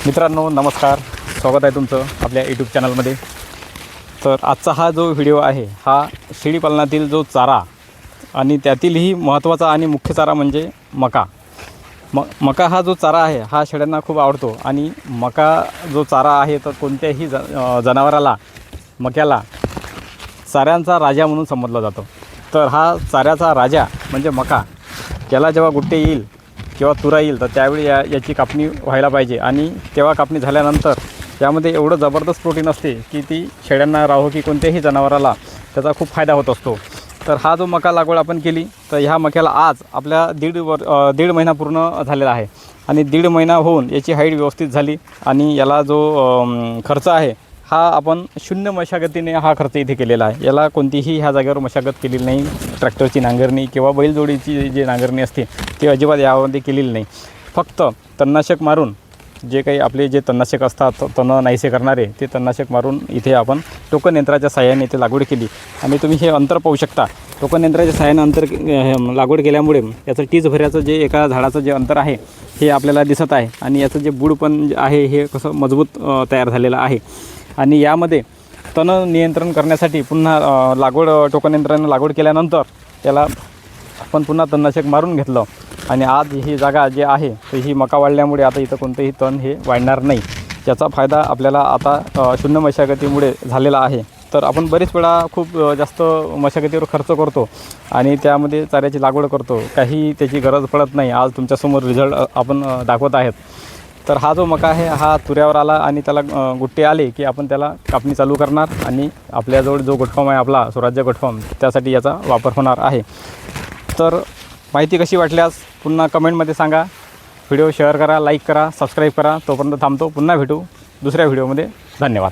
मित्रांनो नमस्कार, स्वागत आहे तुमचं आपल्या यूट्यूब चॅनलमध्ये। तर आजचा हा जो व्हिडिओ आहे हा शेळीपालनातील जो चारा आणि त्यातीलही महत्त्वाचा आणि मुख्य चारा म्हणजे मका। मका हा जो चारा आहे हा शेळ्यांना खूप आवडतो आणि मका जो चारा आहे तर कोणत्याही जनावराला मक्याला चाऱ्यांचा राजा म्हणून समजला जातो। तर हा चाऱ्याचा राजा म्हणजे मका, याला जेव्हा गुट्टे येईल किंवा तुरा येईल तर त्यावेळी याची कापणी व्हायला पाहिजे आणि तेव्हा कापणी झाल्यानंतर यामध्ये एवढं जबरदस्त प्रोटीन असते की ती शेळ्यांना राहो की कोणत्याही जनावराला त्याचा खूप फायदा होत असतो। तर हा जो मका लागवड आपण केली तर ह्या मक्याला आज आपल्या दीड महिना पूर्ण झालेला आहे आणि दीड महिना होऊन याची हाईट व्यवस्थित झाली आणि याला जो खर्च आहे हा आपण शून्य मशागतीने हा खर्च इथे केलेला आहे। याला कोणतीही ह्या जागेवर मशागत केलेली नाही, ट्रॅक्टरची नांगरणी किंवा बैलजोडीची जी नांगरणी असते ती अजिबात यामध्ये केलेली नाही। फक्त तणनाशक मारून जे काही आपले जे तणनाशक असतात तण नाहीसे करणारे ते तणनाशक मारून इथे आपण टोकन यंत्राच्या साहाय्याने इथे लागवड केली आणि तुम्ही हे अंतर पाहू शकता। टोकन यंत्राच्या साहाय्याने अंतर लागवड केल्यामुळे याचं टीज भऱ्याचं जे एका झाडाचं जे अंतर आहे हे आपल्याला दिसत आहे आणि याचं जे बूड पण आहे हे कसं मजबूत तयार झालेलं आहे। आणि यामध्ये तण नियंत्रण करण्यासाठी पुन्हा टोकन यंत्राने लागवड केल्यानंतर त्याला आपण पुन्हा तणनाशक मारून घेतलं आणि आज ही जागा जी आहे तर ही मका वाढल्यामुळे आता इथं कोणतेही तण हे वाढणार नाही। याचा फायदा आपल्याला आता शून्य मशागतीमुळे झालेला आहे। तर आपण बरेच वेळा खूप जास्त मशागतीवर खर्च करतो आणि त्यामध्ये चाऱ्याची लागवड करतो, काही त्याची गरज पडत नाही। आज तुमच्यासमोर रिझल्ट आपण दाखवत आहेत। तर हा जो मका आहे हा तुऱ्यावर आला आणि त्याला गुट्टे आले की आपण त्याला कापणी चालू करणार आणि आपल्याजवळ जो गोटफार्म आहे आपला स्वराज्य गोटफार्म त्यासाठी याचा वापर होणार आहे। तर माहिती कशी वाटल्यास पुन्हा कमेंटमध्ये सांगा, व्हिडिओ शेअर करा, लाईक करा, सबस्क्राईब करा। तोपर्यंत थांबतो, पुन्हा भेटू दुसऱ्या व्हिडिओमध्ये। धन्यवाद।